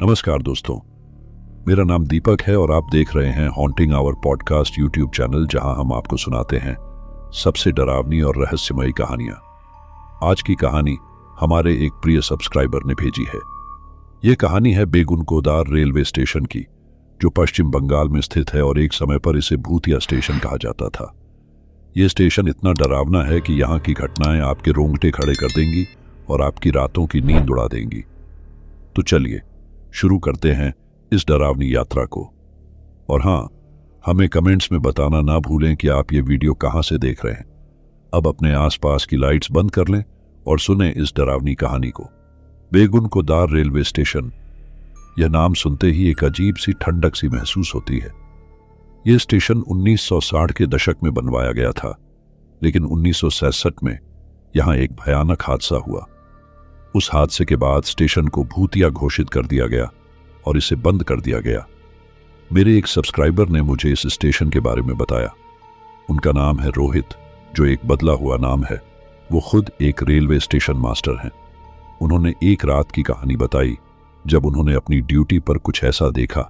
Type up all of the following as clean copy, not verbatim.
नमस्कार दोस्तों, मेरा नाम दीपक है और आप देख रहे हैं haunting hour podcast YouTube channel, जहां हम आपको सुनाते हैं सबसे डरावनी और रहस्यमयी कहानियां। आज की कहानी हमारे एक प्रिय सब्सक्राइबर ने भेजी है। यह कहानी है बेगुनकोदार रेलवे स्टेशन की, जो पश्चिम बंगाल में स्थित है और एक समय पर इसे भूतिया स्टेशन कहा जाता था। यह स्टेशन इतना डरावना है कि यहाँ की घटनाएं आपके रोंगटे खड़े कर देंगी और आपकी रातों की नींद उड़ा देंगी। तो चलिए शुरू करते हैं इस डरावनी यात्रा को। और हाँ, हमें कमेंट्स में बताना ना भूलें कि आप ये वीडियो कहाँ से देख रहे हैं। अब अपने आसपास की लाइट्स बंद कर लें और सुनें इस डरावनी कहानी को। Begunkodar railway station. यह नाम सुनते ही एक अजीब सी ठंडक सी महसूस होती है। यह स्टेशन 1960 के दशक में बनवाया गया था, लेकिन 1967 में यहाँ एक भयानक हादसा हुआ। उस हादसे के बाद स्टेशन को भूतिया घोषित कर दिया गया और इसे बंद कर दिया गया। मेरे एक सब्सक्राइबर ने मुझे इस स्टेशन के बारे में बताया। उनका नाम है रोहित, जो एक बदला हुआ नाम है। वो खुद एक रेलवे स्टेशन मास्टर हैं। उन्होंने एक रात की कहानी बताई जब उन्होंने अपनी ड्यूटी पर कुछ ऐसा देखा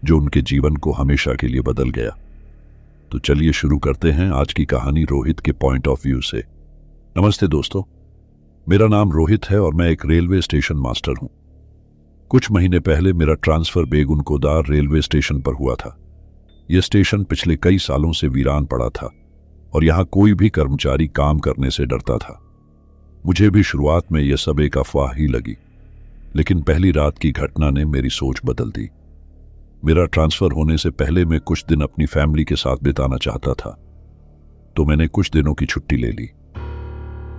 जो उनके जीवन को हमेशा के लिए बदल गया। तो चलिए शुरू करते हैं आज की कहानी रोहित के पॉइंट ऑफ व्यू से। नमस्ते दोस्तों, मेरा नाम रोहित है और मैं एक रेलवे स्टेशन मास्टर हूं। कुछ महीने पहले मेरा ट्रांसफर बेगुनकोदार रेलवे स्टेशन पर हुआ था। यह स्टेशन पिछले कई सालों से वीरान पड़ा था और यहां कोई भी कर्मचारी काम करने से डरता था। मुझे भी शुरुआत में यह सब एक अफवाह ही लगी, लेकिन पहली रात की घटना ने मेरी सोच बदल दी। मेरा ट्रांसफर होने से पहले मैं कुछ दिन अपनी फैमिली के साथ बिताना चाहता था, तो मैंने कुछ दिनों की छुट्टी ले ली।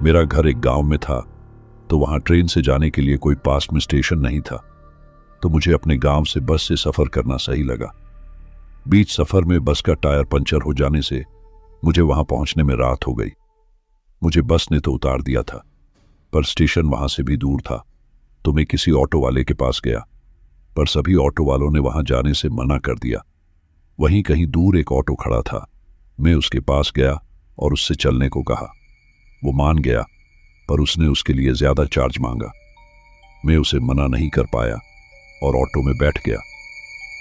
मेरा घर एक गांव में था, तो वहां ट्रेन से जाने के लिए कोई पास में स्टेशन नहीं था, तो मुझे अपने गांव से बस से सफर करना सही लगा। बीच सफर में बस का टायर पंचर हो जाने से मुझे वहां पहुंचने में रात हो गई। मुझे बस ने तो उतार दिया था, पर स्टेशन वहां से भी दूर था, तो मैं किसी ऑटो वाले के पास गया, पर सभी ऑटो वालों ने वहां जाने से मना कर दिया। वहीं कहीं दूर एक ऑटो खड़ा था। मैं उसके पास गया और उससे चलने को कहा। वो मान गया, पर उसने उसके लिए ज्यादा चार्ज मांगा। मैं उसे मना नहीं कर पाया और ऑटो में बैठ गया।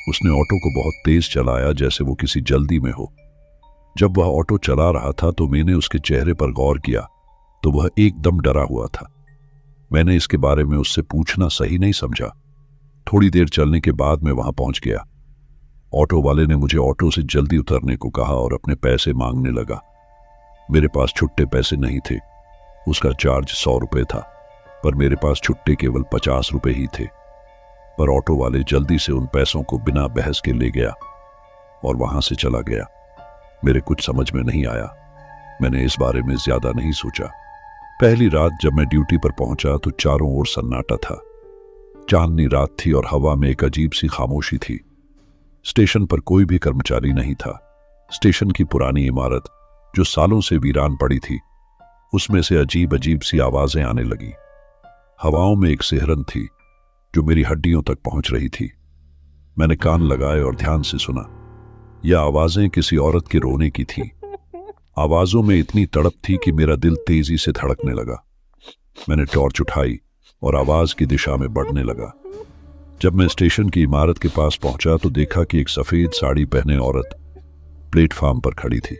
उसने ऑटो को बहुत तेज चलाया, जैसे वो किसी जल्दी में हो। जब वह ऑटो चला रहा था तो मैंने उसके चेहरे पर गौर किया, तो वह एकदम डरा हुआ था। मैंने इसके बारे में उससे पूछना सही नहीं समझा। थोड़ी देर चलने के बाद मैं वहां पहुंच गया। ऑटो वाले ने मुझे ऑटो से जल्दी उतरने को कहा और अपने पैसे मांगने लगा। मेरे पास छुट्टे पैसे नहीं थे। उसका चार्ज 100 रुपये था, पर मेरे पास छुट्टे केवल 50 रुपये ही थे। पर ऑटो वाले जल्दी से उन पैसों को बिना बहस के ले गया और वहां से चला गया। मेरे कुछ समझ में नहीं आया। मैंने इस बारे में ज्यादा नहीं सोचा। पहली रात जब मैं ड्यूटी पर पहुंचा तो चारों ओर सन्नाटा था। चांदनी रात थी और हवा में एक अजीब सी खामोशी थी। स्टेशन पर कोई भी कर्मचारी नहीं था। स्टेशन की पुरानी इमारत, जो सालों से वीरान पड़ी थी, उसमें से अजीब अजीब सी आवाजें आने लगी। हवाओं में एक सिहरन थी जो मेरी हड्डियों तक पहुंच रही थी। मैंने कान लगाए और ध्यान से सुना। यह आवाजें किसी औरत के रोने की थीं। आवाजों में इतनी तड़प थी कि मेरा दिल तेजी से धड़कने लगा। मैंने टॉर्च उठाई और आवाज की दिशा में बढ़ने लगा। जब मैं स्टेशन की इमारत के पास पहुंचा तो देखा कि एक सफेद साड़ी पहने औरत प्लेटफॉर्म पर खड़ी थी।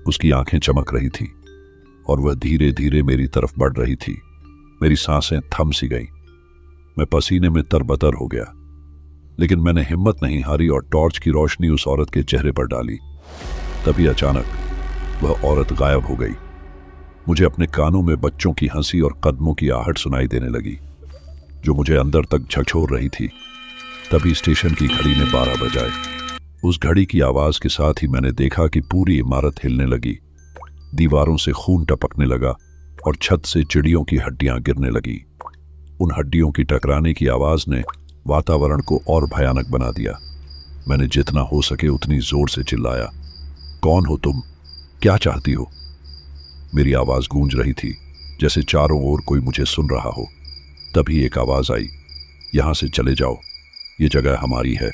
उसकी आंखें चमक रही थी और वह धीरे धीरे मेरी तरफ बढ़ रही थी। मेरी सांसें थम सी गईं। मैं पसीने में तरबतर हो गया, लेकिन मैंने हिम्मत नहीं हारी और टॉर्च की रोशनी उस औरत के चेहरे पर डाली। तभी अचानक वह औरत गायब हो गई। मुझे अपने कानों में बच्चों की हंसी और कदमों की आहट सुनाई देने लगी, जो मुझे अंदर तक झकझोर रही थी। तभी स्टेशन की घड़ी ने 12 बजाए। उस घड़ी की आवाज के साथ ही मैंने देखा कि पूरी इमारत हिलने लगी। दीवारों से खून टपकने लगा और छत से चिड़ियों की हड्डियां गिरने लगी। उन हड्डियों की टकराने की आवाज ने वातावरण को और भयानक बना दिया। मैंने जितना हो सके उतनी जोर से चिल्लाया, कौन हो तुम? क्या चाहती हो? मेरी आवाज गूंज रही थी, जैसे चारों ओर कोई मुझे सुन रहा हो। तभी एक आवाज आई, यहां से चले जाओ, ये जगह हमारी है।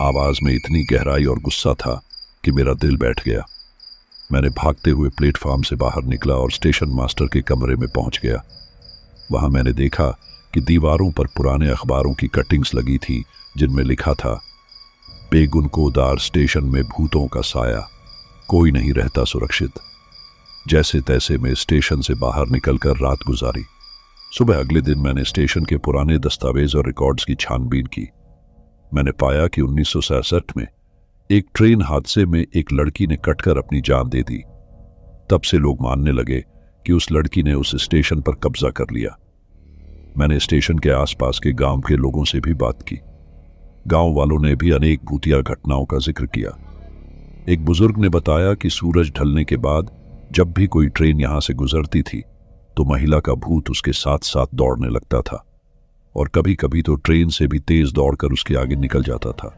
आवाज में इतनी गहराई और गुस्सा था कि मेरा दिल बैठ गया। मैंने भागते हुए प्लेटफॉर्म से बाहर निकला और स्टेशन मास्टर के कमरे में पहुंच गया। वहां मैंने देखा कि दीवारों पर पुराने अखबारों की कटिंग्स लगी थी जिनमें लिखा था, बेगुन को दार स्टेशन में भूतों का साया, कोई नहीं रहता सुरक्षित। जैसे तैसे में स्टेशन से बाहर निकलकर रात गुजारी। सुबह अगले दिन मैंने स्टेशन के पुराने दस्तावेज और रिकॉर्ड्स की छानबीन की। मैंने पाया कि 1967 में एक ट्रेन हादसे में एक लड़की ने कटकर अपनी जान दे दी। तब से लोग मानने लगे कि उस लड़की ने उस स्टेशन पर कब्जा कर लिया। मैंने स्टेशन के आसपास के गांव के लोगों से भी बात की। गांव वालों ने भी अनेक भूतिया घटनाओं का जिक्र किया। एक बुजुर्ग ने बताया कि सूरज ढलने के बाद जब भी कोई ट्रेन यहां से गुजरती थी तो महिला का भूत उसके साथ साथ दौड़ने लगता था, और कभी कभी तो ट्रेन से भी तेज दौड़कर उसके आगे निकल जाता था।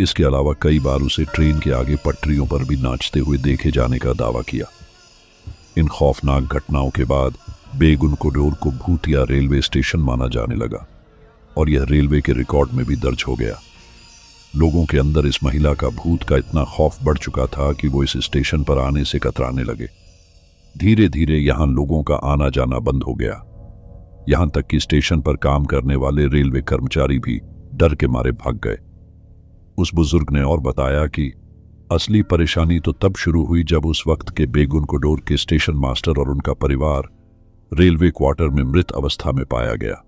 इसके अलावा कई बार उसे ट्रेन के आगे पटरियों पर भी नाचते हुए देखे जाने का दावा किया। इन खौफनाक घटनाओं के बाद बेगुन कोडोर को भूतिया रेलवे स्टेशन माना जाने लगा, और यह रेलवे के रिकॉर्ड में भी दर्ज हो गया। लोगों के अंदर इस महिला का भूत का इतना खौफ बढ़ चुका था कि वो इस स्टेशन पर आने से कतराने लगे। धीरे धीरे यहां लोगों का आना जाना बंद हो गया। यहां तक कि स्टेशन पर काम करने वाले रेलवे कर्मचारी भी डर के मारे भाग गए। उस बुजुर्ग ने और बताया कि असली परेशानी तो तब शुरू हुई जब उस वक्त के बेगुन कोडोर के स्टेशन मास्टर और उनका परिवार रेलवे क्वार्टर में मृत अवस्था में पाया गया।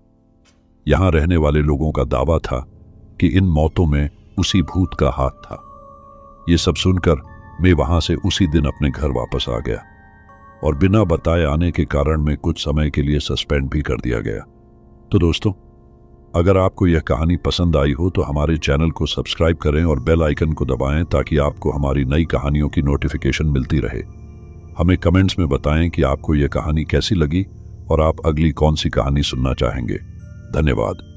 यहां रहने वाले लोगों का दावा था कि इन मौतों में उसी भूत का हाथ था। ये सब सुनकर मैं वहां से उसी दिन अपने घर वापस आ गया, और बिना बताए आने के कारण मैं कुछ समय के लिए सस्पेंड भी कर दिया गया। तो दोस्तों, अगर आपको यह कहानी पसंद आई हो तो हमारे चैनल को सब्सक्राइब करें और बेल आइकन को दबाएं ताकि आपको हमारी नई कहानियों की नोटिफिकेशन मिलती रहे। हमें कमेंट्स में बताएं कि आपको यह कहानी कैसी लगी और आप अगली कौन सी कहानी सुनना चाहेंगे। धन्यवाद।